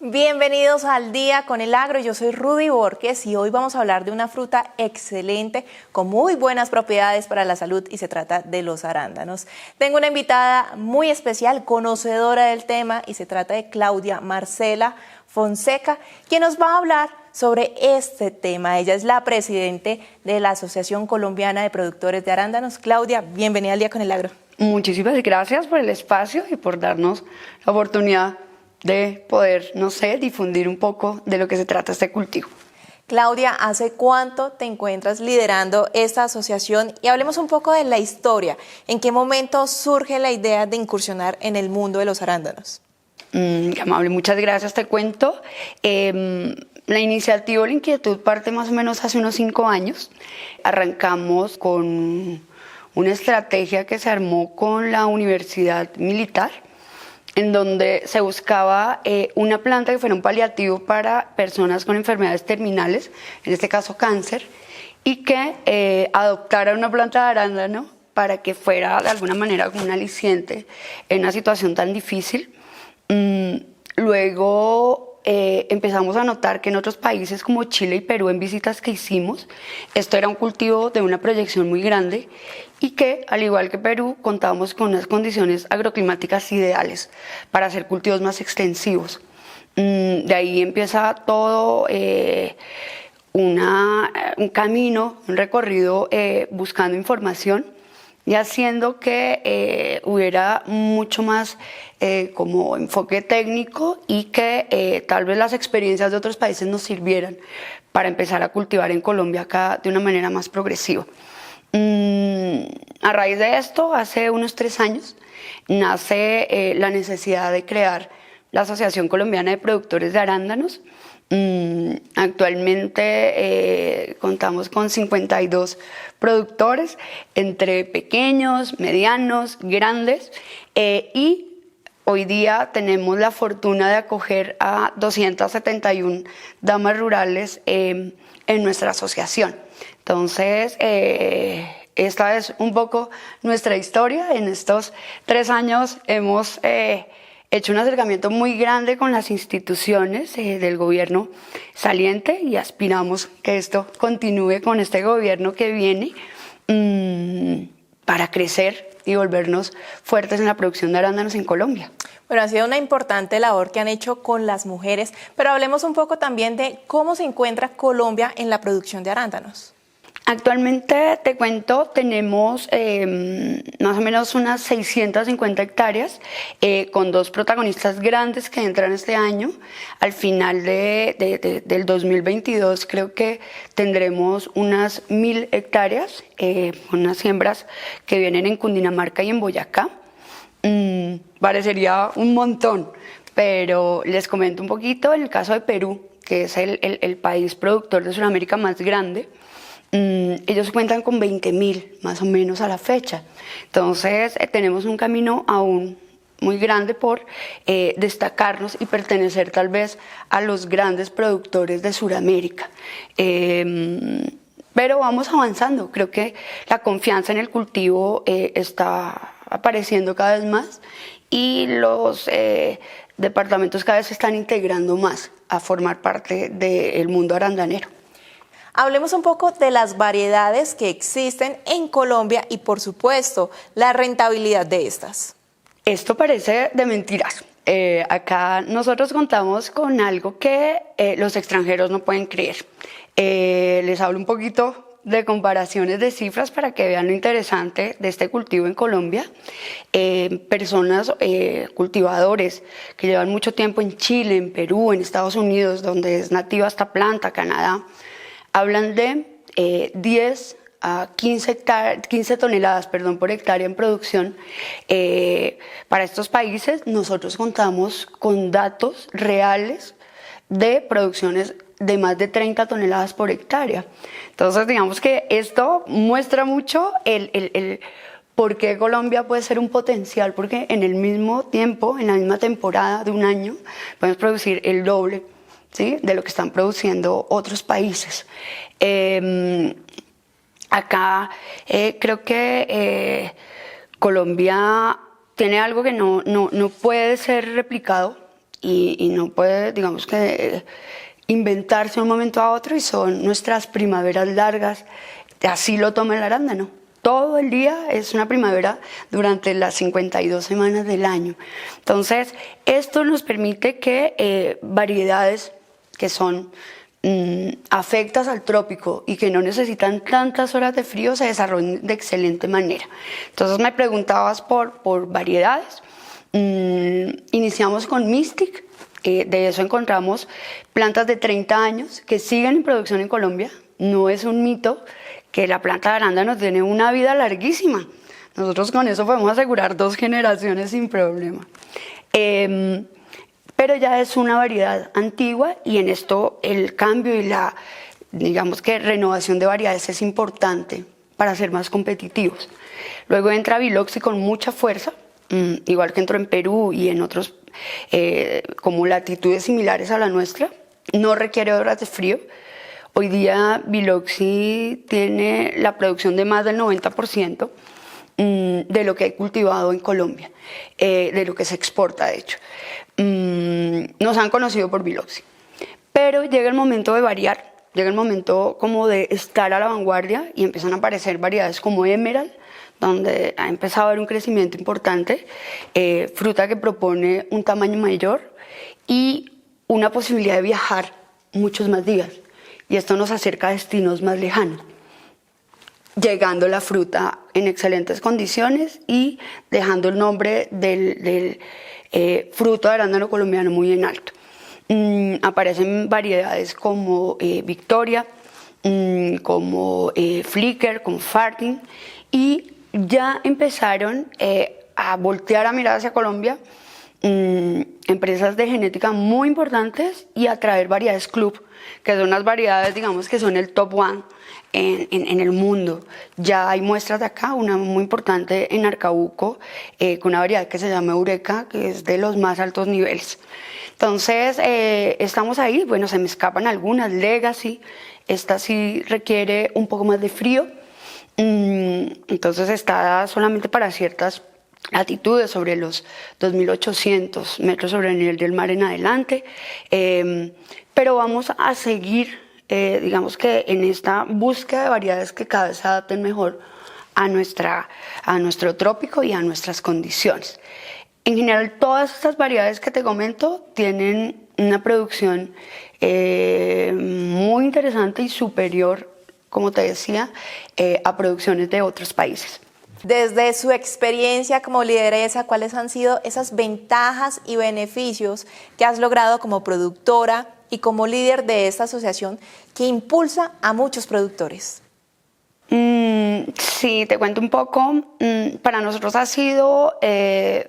Bienvenidos al Día con el Agro. Yo soy Rudy Borges y hoy vamos a hablar de una fruta excelente con muy buenas propiedades para la salud y se trata de los arándanos. Tengo una invitada muy especial, conocedora del tema, y se trata de Claudia Marcela Fonseca, quien nos va a hablar sobre este tema. Ella es la presidente de la Asociación Colombiana de Productores de Arándanos. Claudia, bienvenida al Día con el Agro. Muchísimas gracias por el espacio y por darnos la oportunidad de poder, difundir un poco de lo que se trata este cultivo. Claudia, ¿hace cuánto te encuentras liderando esta asociación? Y hablemos un poco de la historia. ¿En qué momento surge la idea de incursionar en el mundo de los arándanos? Amable, muchas gracias. Te cuento. La iniciativa o la inquietud parte más o menos hace unos 5 años. Arrancamos con una estrategia que se armó con la Universidad Militar, en donde se buscaba una planta que fuera un paliativo para personas con enfermedades terminales, en este caso cáncer, y que adoptara una planta de arándano para que fuera de alguna manera como un aliciente en una situación tan difícil. Luego empezamos a notar que en otros países como Chile y Perú, en visitas que hicimos, esto era un cultivo de una proyección muy grande y que, al igual que Perú, contábamos con unas condiciones agroclimáticas ideales para hacer cultivos más extensivos. De ahí empieza todo un camino, un recorrido buscando información y haciendo que hubiera mucho más como enfoque técnico y que tal vez las experiencias de otros países nos sirvieran para empezar a cultivar en Colombia acá de una manera más progresiva. A raíz de esto, hace unos 3 años, nace la necesidad de crear la Asociación Colombiana de Productores de Arándanos. Actualmente contamos con 52 productores, entre pequeños, medianos, grandes, y hoy día tenemos la fortuna de acoger a 271 damas rurales en nuestra asociación. Entonces, esta es un poco nuestra historia. En estos 3 años hemos hecho un acercamiento muy grande con las instituciones del gobierno saliente y aspiramos que esto continúe con este gobierno que viene para crecer y volvernos fuertes en la producción de arándanos en Colombia. Bueno, ha sido una importante labor que han hecho con las mujeres, pero hablemos un poco también de cómo se encuentra Colombia en la producción de arándanos. Actualmente, te cuento, tenemos más o menos unas 650 hectáreas con 2 protagonistas grandes que entran este año. Al final del 2022 creo que tendremos unas 1000 hectáreas, unas siembras que vienen en Cundinamarca y en Boyacá. Parecería un montón, pero les comento un poquito. En el caso de Perú, que es el país productor de Sudamérica más grande, ellos cuentan con 20.000 más o menos a la fecha. Entonces tenemos un camino aún muy grande por destacarnos y pertenecer tal vez a los grandes productores de Sudamérica. Pero vamos avanzando. Creo que la confianza en el cultivo está apareciendo cada vez más y los departamentos cada vez se están integrando más a formar parte del mundo arandanero. Hablemos un poco de las variedades que existen en Colombia y, por supuesto, la rentabilidad de estas. Esto parece de mentiras. Acá nosotros contamos con algo que los extranjeros no pueden creer. Les hablo un poquito de comparaciones de cifras para que vean lo interesante de este cultivo en Colombia. Personas, cultivadores que llevan mucho tiempo en Chile, en Perú, en Estados Unidos, donde es nativa esta planta, Canadá, hablan de 10 a 15 toneladas por hectárea en producción. Para estos países nosotros contamos con datos reales de producciones de más de 30 toneladas por hectárea. Entonces, digamos que esto muestra mucho el por qué Colombia puede ser un potencial, porque en el mismo tiempo, en la misma temporada de un año, podemos producir el doble, ¿sí?, de lo que están produciendo otros países. Acá creo que Colombia tiene algo que no puede ser replicado y no puede, digamos que, inventarse de un momento a otro, y son nuestras primaveras largas. Así lo toma el arándano. Todo el día es una primavera durante las 52 semanas del año. Entonces, esto nos permite que variedades que son afectas al trópico y que no necesitan tantas horas de frío se desarrollen de excelente manera. Entonces, me preguntabas por variedades. Iniciamos con Mystic. De eso encontramos plantas de 30 años que siguen en producción en Colombia. No es un mito que la planta de arándano tiene una vida larguísima. Nosotros con eso podemos asegurar 2 generaciones sin problema. Pero ya es una variedad antigua, y en esto el cambio y la, digamos que, renovación de variedades es importante para ser más competitivos. Luego entra Biloxi con mucha fuerza, igual que entró en Perú y en otros como latitudes similares a la nuestra. No requiere horas de frío. Hoy día Biloxi tiene la producción de más del 90% de lo que hay cultivado en Colombia, de lo que se exporta, de hecho. Nos han conocido por Biloxi. Pero llega el momento de variar, llega el momento como de estar a la vanguardia, y empiezan a aparecer variedades como Emerald, donde ha empezado a haber un crecimiento importante, fruta que propone un tamaño mayor y una posibilidad de viajar muchos más días. Y esto nos acerca a destinos más lejanos, llegando la fruta en excelentes condiciones y dejando el nombre del fruto de arándano colombiano muy en alto. Aparecen variedades como Victoria, como Flicker, como Farting, y ya empezaron a voltear a mirar hacia Colombia empresas de genética muy importantes y a traer variedades club, que son unas variedades, digamos, que son el top one en el mundo. Ya hay muestras de acá, una muy importante en Arcabuco, con una variedad que se llama Eureka, que es de los más altos niveles. Entonces, estamos ahí. Bueno, se me escapan algunas, Legacy, esta sí requiere un poco más de frío, entonces está solamente para ciertas latitudes, sobre los 2.800 metros sobre el nivel del mar en adelante, pero vamos a seguir, digamos que en esta búsqueda de variedades que cada vez se adapten mejor a nuestro trópico y a nuestras condiciones. En general, todas estas variedades que te comento tienen una producción muy interesante y superior, como te decía, a producciones de otros países. Desde su experiencia como lideresa, ¿cuáles han sido esas ventajas y beneficios que has logrado como productora y como líder de esta asociación que impulsa a muchos productores? Sí, te cuento un poco. Para nosotros ha sido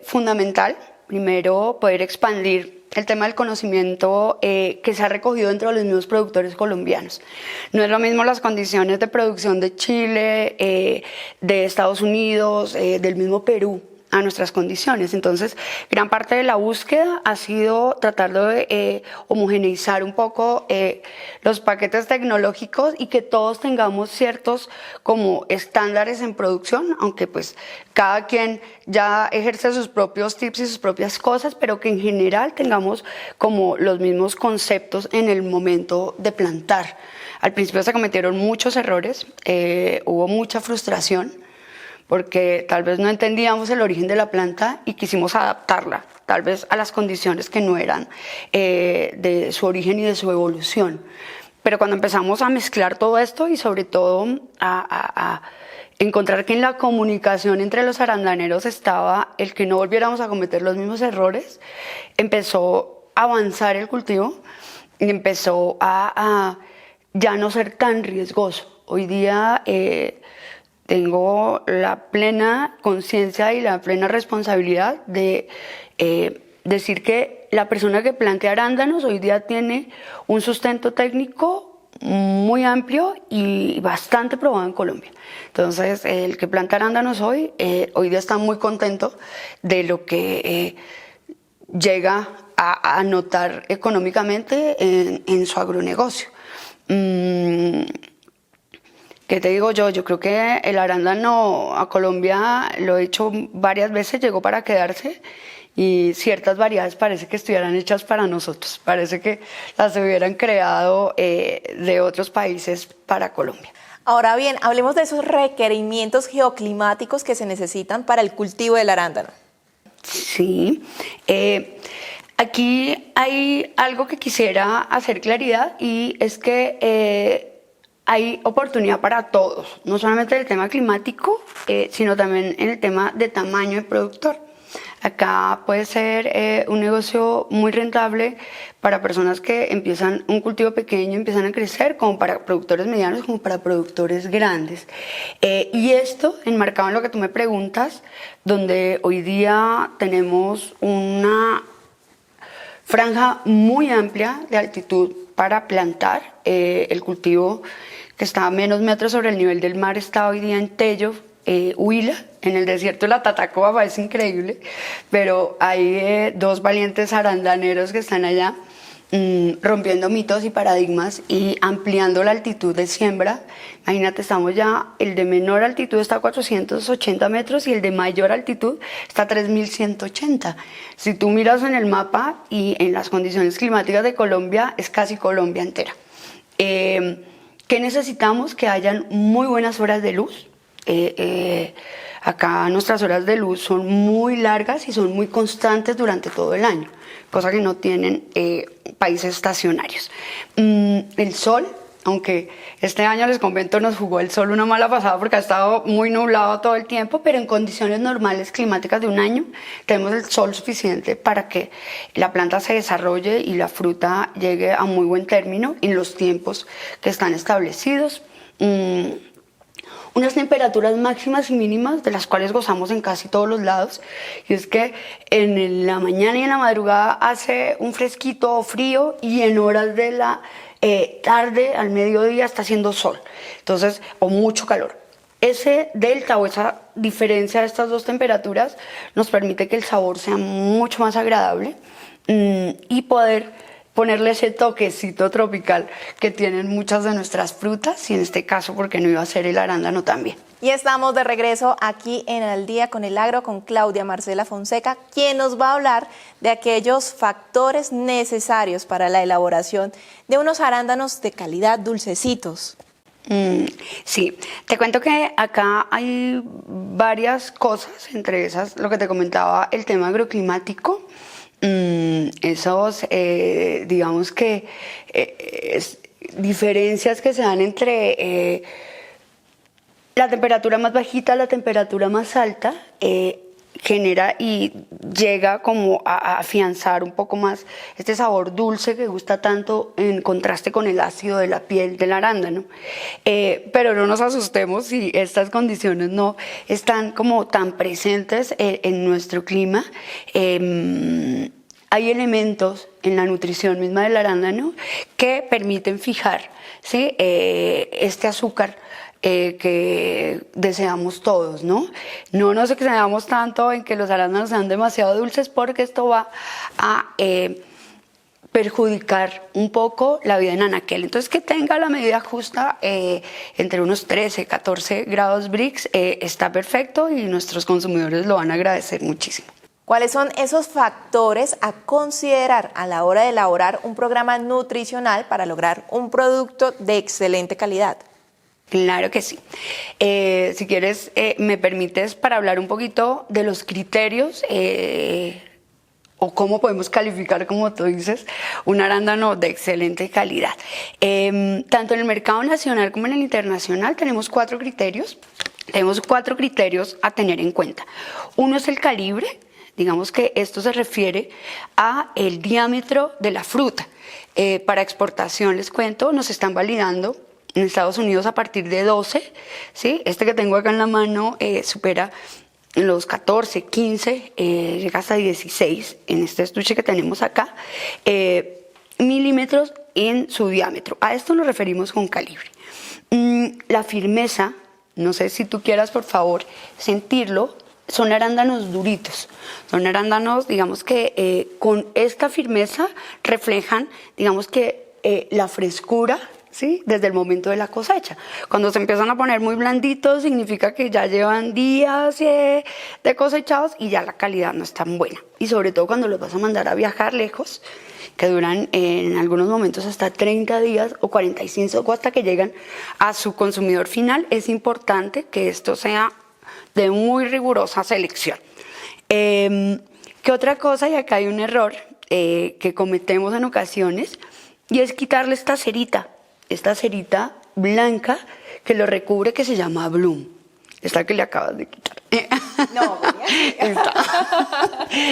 fundamental, primero, poder expandir el tema del conocimiento que se ha recogido dentro de los mismos productores colombianos. No es lo mismo las condiciones de producción de Chile, de Estados Unidos, del mismo Perú, a nuestras condiciones. Entonces, gran parte de la búsqueda ha sido tratar de homogeneizar un poco los paquetes tecnológicos y que todos tengamos ciertos como estándares en producción, aunque pues cada quien ya ejerce sus propios tips y sus propias cosas, pero que en general tengamos como los mismos conceptos en el momento de plantar. Al principio se cometieron muchos errores, hubo mucha frustración, porque tal vez no entendíamos el origen de la planta y quisimos adaptarla, tal vez a las condiciones que no eran de su origen y de su evolución. Pero cuando empezamos a mezclar todo esto y sobre todo a encontrar que en la comunicación entre los arandaneros estaba el que no volviéramos a cometer los mismos errores, empezó a avanzar el cultivo y empezó a ya no ser tan riesgoso. Hoy día tengo la plena conciencia y la plena responsabilidad de decir que la persona que plantea arándanos hoy día tiene un sustento técnico muy amplio y bastante probado en Colombia. Entonces, el que planta arándanos hoy día está muy contento de lo que llega a notar económicamente en su agronegocio. ¿Qué te digo yo? Yo creo que el arándano a Colombia, lo he hecho varias veces, llegó para quedarse, y ciertas variedades parece que estuvieran hechas para nosotros, parece que las hubieran creado de otros países para Colombia. Ahora bien, hablemos de esos requerimientos geoclimáticos que se necesitan para el cultivo del arándano. Sí, aquí hay algo que quisiera hacer claridad y es que hay oportunidad para todos, no solamente en el tema climático, sino también en el tema de tamaño de productor. Acá puede ser un negocio muy rentable para personas que empiezan un cultivo pequeño, empiezan a crecer, como para productores medianos, como para productores grandes. Y esto enmarcado en lo que tú me preguntas, donde hoy día tenemos una franja muy amplia de altitud para plantar. El cultivo que está a menos metros sobre el nivel del mar está hoy día en Tello, Huila, en el desierto de la Tatacoa, es increíble, pero hay dos valientes arandaneros que están allá rompiendo mitos y paradigmas y ampliando la altitud de siembra. Imagínate, estamos ya, el de menor altitud está a 480 metros y el de mayor altitud está a 3180. Si tú miras en el mapa y en las condiciones climáticas de Colombia, es casi Colombia entera. ¿Qué necesitamos? Que hayan muy buenas horas de luz. Acá nuestras horas de luz son muy largas y son muy constantes durante todo el año, cosa que no tienen países estacionarios. El sol, aunque este año les comento nos jugó el sol una mala pasada porque ha estado muy nublado todo el tiempo, pero en condiciones normales climáticas de un año tenemos el sol suficiente para que la planta se desarrolle y la fruta llegue a muy buen término en los tiempos que están establecidos. Unas temperaturas máximas y mínimas de las cuales gozamos en casi todos los lados, y es que en la mañana y en la madrugada hace un fresquito o frío y en horas de la tarde al mediodía está haciendo sol, entonces, o mucho calor. Ese delta o esa diferencia de estas dos temperaturas nos permite que el sabor sea mucho más agradable y poder ponerle ese toquecito tropical que tienen muchas de nuestras frutas y en este caso, porque no iba a ser el arándano también. Y estamos de regreso aquí en Al Día con el Agro con Claudia Marcela Fonseca, quien nos va a hablar de aquellos factores necesarios para la elaboración de unos arándanos de calidad dulcecitos. Sí, te cuento que acá hay varias cosas, entre esas lo que te comentaba, el tema agroclimático. Esos, digamos que diferencias que se dan entre la temperatura más bajita, la temperatura más alta, genera y llega como a afianzar un poco más este sabor dulce que gusta tanto en contraste con el ácido de la piel del arándano. Pero no nos asustemos si estas condiciones no están como tan presentes en nuestro clima. Hay elementos en la nutrición misma del arándano que permiten fijar, ¿sí? Este azúcar que deseamos todos, ¿no? No nos excedamos tanto en que los arándanos sean demasiado dulces porque esto va a perjudicar un poco la vida en anaquel. Entonces, que tenga la medida justa entre unos 13, 14 grados Brix está perfecto y nuestros consumidores lo van a agradecer muchísimo. ¿Cuáles son esos factores a considerar a la hora de elaborar un programa nutricional para lograr un producto de excelente calidad? Claro que sí. Si quieres, me permites para hablar un poquito de los criterios o cómo podemos calificar, como tú dices, un arándano de excelente calidad. Tanto en el mercado nacional como en el internacional tenemos cuatro criterios. Tenemos cuatro criterios a tener en cuenta. Uno es el calibre. Digamos que esto se refiere a el diámetro de la fruta. Para exportación, les cuento, nos están validando en Estados Unidos a partir de 12, ¿sí? Este que tengo acá en la mano supera los 14, 15, llega hasta 16 en este estuche que tenemos acá, milímetros en su diámetro. A esto nos referimos con calibre. La firmeza, no sé si tú quieras por favor sentirlo, son arándanos duritos, son arándanos, digamos que con esta firmeza reflejan, digamos que la frescura ¿sí? Desde el momento de la cosecha. Cuando se empiezan a poner muy blanditos, significa que ya llevan días de cosechados y ya la calidad no es tan buena. Y sobre todo cuando los vas a mandar a viajar lejos, que duran en algunos momentos hasta 30 días o 45 o hasta que llegan a su consumidor final, es importante que esto sea de muy rigurosa selección. ¿Qué otra cosa? Y acá hay un error que cometemos en ocasiones, y es quitarle esta cerita blanca que lo recubre, que se llama bloom. Esta que le acabas de quitar. No, Esta.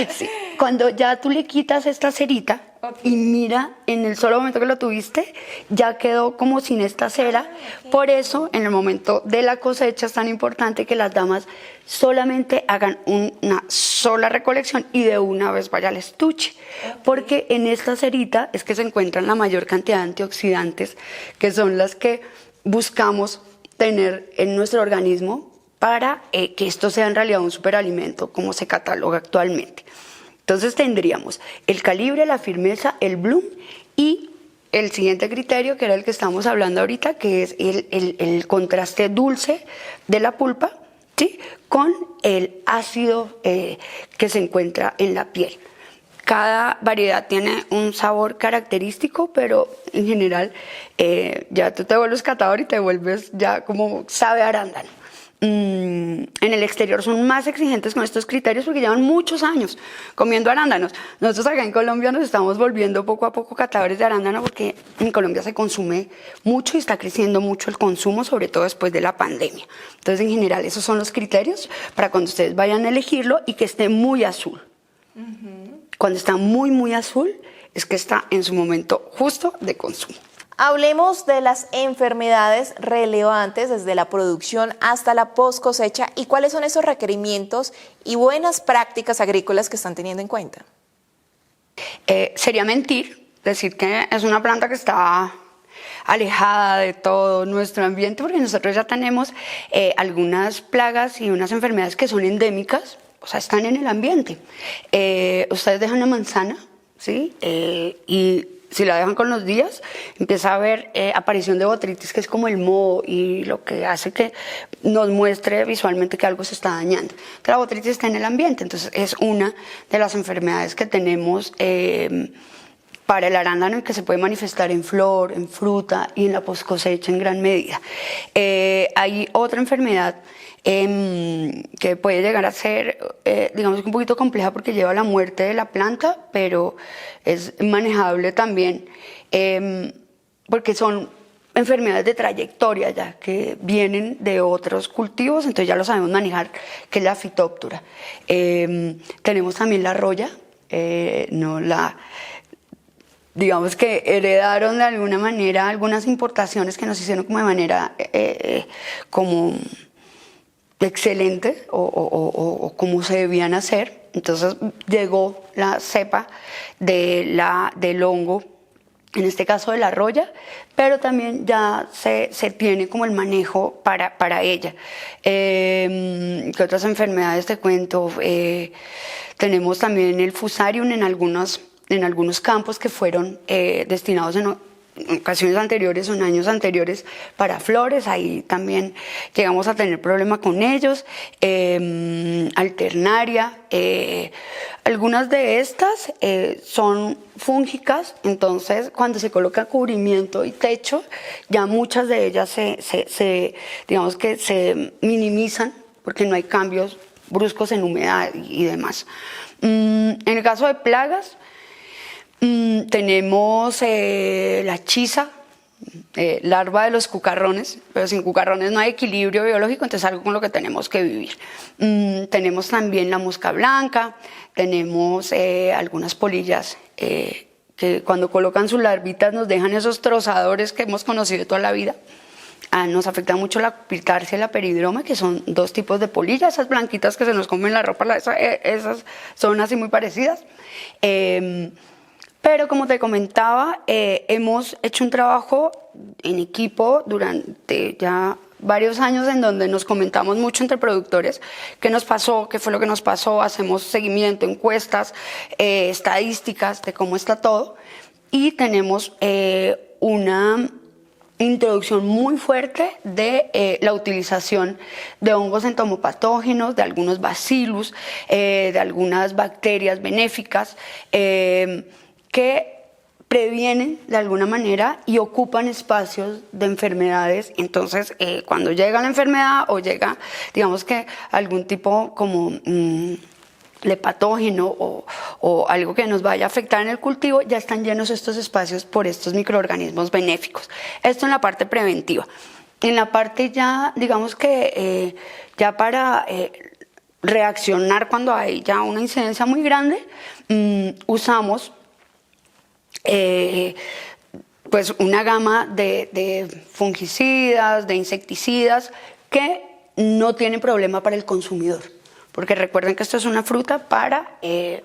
Sí. Cuando ya tú le quitas esta cerita, y mira, en el solo momento que lo tuviste, ya quedó como sin esta cera. Por eso, en el momento de la cosecha es tan importante que las damas solamente hagan una sola recolección y de una vez vaya al estuche. Porque en esta cerita es que se encuentran la mayor cantidad de antioxidantes, que son las que buscamos tener en nuestro organismo para que esto sea en realidad un superalimento, como se cataloga actualmente. Entonces tendríamos el calibre, la firmeza, el bloom y el siguiente criterio, que era el que estamos hablando ahorita, que es el contraste dulce de la pulpa, ¿sí?, con el ácido que se encuentra en la piel. Cada variedad tiene un sabor característico, pero en general ya tú te vuelves catador y te vuelves ya como sabe a arándano. En el exterior son más exigentes con estos criterios porque llevan muchos años comiendo arándanos. Nosotros acá en Colombia nos estamos volviendo poco a poco catadores de arándano porque en Colombia se consume mucho y está creciendo mucho el consumo, sobre todo después de la pandemia. Entonces, en general, esos son los criterios para cuando ustedes vayan a elegirlo y que esté muy azul. Cuando está muy, muy azul, es que está en su momento justo de consumo. Hablemos de las enfermedades relevantes desde la producción hasta la post cosecha y cuáles son esos requerimientos y buenas prácticas agrícolas que están teniendo en cuenta. Sería mentir decir que es una planta que está alejada de todo nuestro ambiente, porque nosotros ya tenemos algunas plagas y unas enfermedades que son endémicas, o sea, están en el ambiente. Ustedes dejan una manzana, ¿sí? Y si la dejan con los días, empieza a haber aparición de botritis, que es como el moho y lo que hace que nos muestre visualmente que algo se está dañando. Que la botritis está en el ambiente, entonces es una de las enfermedades que tenemos para el arándano y que se puede manifestar en flor, en fruta y en la post cosecha en gran medida. Hay otra enfermedad que puede llegar a ser, digamos, un poquito compleja porque lleva a la muerte de la planta, pero es manejable también porque son enfermedades de trayectoria ya que vienen de otros cultivos, entonces ya lo sabemos manejar, que es la fitóptora. Tenemos también la roya, digamos que heredaron de alguna manera algunas importaciones que nos hicieron como de manera como excelente o como se debían hacer. Entonces llegó la cepa del hongo, en este caso de la roya, pero también ya se tiene como el manejo para ella. ¿Qué otras enfermedades te cuento? Tenemos también el fusarium en algunos campos que fueron destinados en ocasiones anteriores o en años anteriores para flores. Ahí también llegamos a tener problema con ellos. Alternaria, algunas de estas son fúngicas, entonces cuando se coloca cubrimiento y techo, ya muchas de ellas digamos que se minimizan porque no hay cambios bruscos en humedad y demás. En el caso de plagas, tenemos la chisa, larva de los cucarrones, pero sin cucarrones no hay equilibrio biológico, entonces es algo con lo que tenemos que vivir. Tenemos también la mosca blanca, tenemos algunas polillas que cuando colocan sus larvitas nos dejan esos trozadores que hemos conocido toda la vida. Nos afecta mucho la pitarsia y la peridroma, que son dos tipos de polillas, esas blanquitas que se nos comen la ropa, esas son así muy parecidas. Pero como te comentaba, hemos hecho un trabajo en equipo durante ya varios años en donde nos comentamos mucho entre productores qué nos pasó, qué fue lo que nos pasó, hacemos seguimiento, encuestas, estadísticas de cómo está todo y tenemos introducción muy fuerte de la utilización de hongos entomopatógenos, de algunos bacillus, de algunas bacterias benéficas que previenen de alguna manera y ocupan espacios de enfermedades. Entonces, cuando llega la enfermedad o llega, digamos que algún tipo como de patógeno o algo que nos vaya a afectar en el cultivo, ya están llenos estos espacios por estos microorganismos benéficos. Esto en la parte preventiva. En la parte ya, digamos que ya para reaccionar cuando hay ya una incidencia muy grande, usamos pues una gama de fungicidas, de insecticidas que no tienen problema para el consumidor. Porque recuerden que esto es una fruta para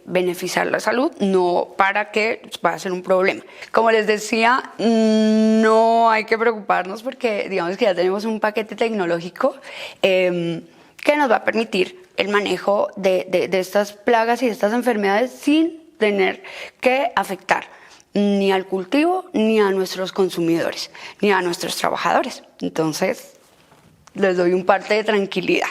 beneficiar la salud, no para que vaya a ser un problema. Como les decía, no hay que preocuparnos porque digamos que ya tenemos un paquete tecnológico que nos va a permitir el manejo de estas plagas y de estas enfermedades sin tener que afectar ni al cultivo, ni a nuestros consumidores, ni a nuestros trabajadores. Entonces, les doy un parte de tranquilidad.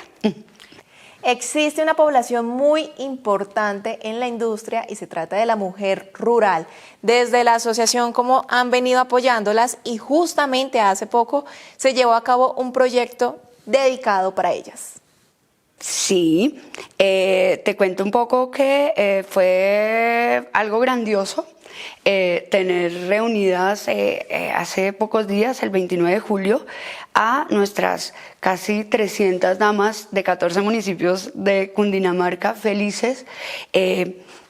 Existe una población muy importante en la industria y se trata de la mujer rural. Desde la asociación, ¿cómo han venido apoyándolas? Y justamente hace poco se llevó a cabo un proyecto dedicado para ellas. Sí, te cuento un poco que fue algo grandioso tener reunidas hace pocos días, el 29 de julio, a nuestras casi 300 damas de 14 municipios de Cundinamarca felices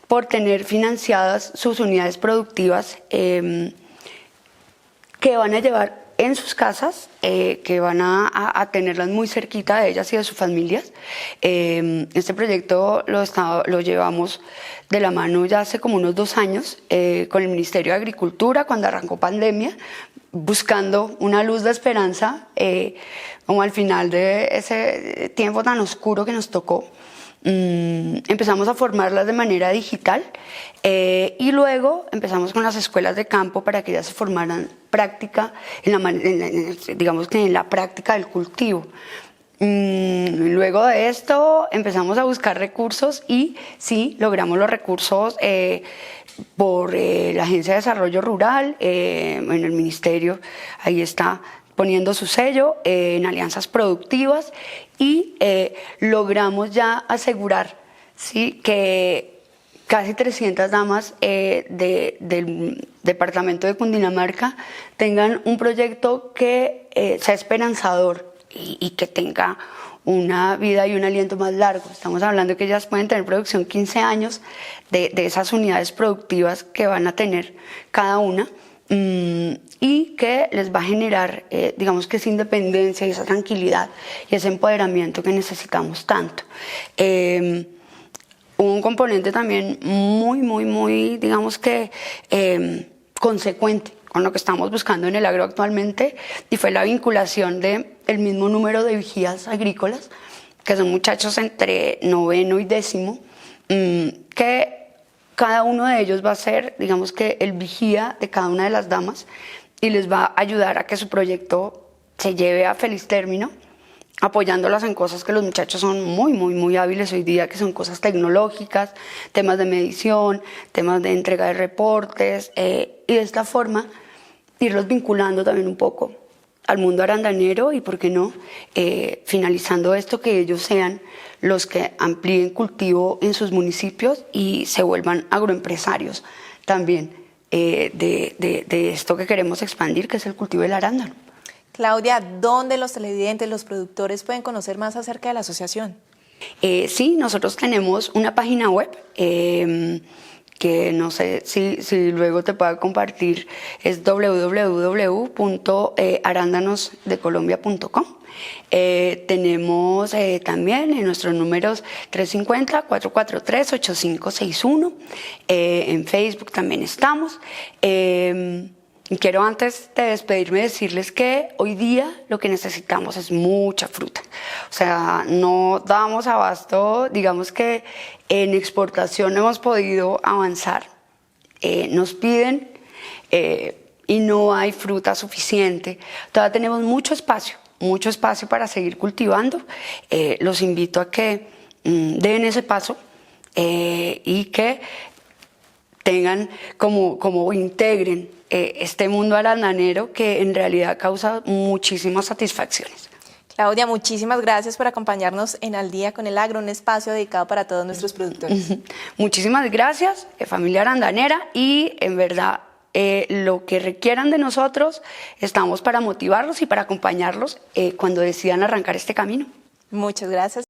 por tener financiadas sus unidades productivas que van a llevar en sus casas, que van a tenerlas muy cerquita de ellas y de sus familias. Este proyecto lo llevamos de la mano ya hace como unos 2 años con el Ministerio de Agricultura cuando arrancó pandemia, buscando una luz de esperanza como al final de ese tiempo tan oscuro que nos tocó. Empezamos a formarlas de manera digital y luego empezamos con las escuelas de campo para que ellas se formaran práctica, digamos que en la práctica del cultivo. Luego de esto empezamos a buscar recursos y sí, logramos los recursos por la Agencia de Desarrollo Rural, en el Ministerio, ahí está poniendo su sello en alianzas productivas y logramos ya asegurar, ¿sí?, que casi 300 damas del departamento de Cundinamarca tengan un proyecto que sea esperanzador y que tenga una vida y un aliento más largo. Estamos hablando que ellas pueden tener producción 15 años de esas unidades productivas que van a tener cada una. Y que les va a generar, digamos que esa independencia y esa tranquilidad y ese empoderamiento que necesitamos tanto. Un componente también muy, digamos que consecuente con lo que estamos buscando en el agro actualmente y fue la vinculación del mismo número de vigías agrícolas, que son muchachos entre 9º y 10º, que cada uno de ellos va a ser, digamos que el vigía de cada una de las damas y les va a ayudar a que su proyecto se lleve a feliz término, apoyándolas en cosas que los muchachos son muy hábiles hoy día, que son cosas tecnológicas, temas de medición, temas de entrega de reportes, y de esta forma irlos vinculando también un poco al mundo arandanero y, ¿por qué no?, finalizando esto, que ellos sean los que amplíen cultivo en sus municipios y se vuelvan agroempresarios también de esto que queremos expandir, que es el cultivo del arándano. Claudia, ¿dónde los televidentes, los productores pueden conocer más acerca de la asociación? Sí, nosotros tenemos una página web que no sé si luego te pueda compartir, es www.arandanosdecolombia.com. Tenemos también en nuestros números 350-443-8561. En Facebook también estamos. Quiero, antes de despedirme, decirles que hoy día lo que necesitamos es mucha fruta. O sea, no damos abasto, digamos que en exportación hemos podido avanzar. Nos piden y no hay fruta suficiente. Todavía tenemos mucho espacio para seguir cultivando. Los invito a que den ese paso y que tengan como integren este mundo arandanero que en realidad causa muchísimas satisfacciones. Claudia, muchísimas gracias por acompañarnos en Al Día con el Agro, un espacio dedicado para todos nuestros productores. Muchísimas gracias, familia arandanera, y en verdad lo que requieran de nosotros, estamos para motivarlos y para acompañarlos cuando decidan arrancar este camino. Muchas gracias.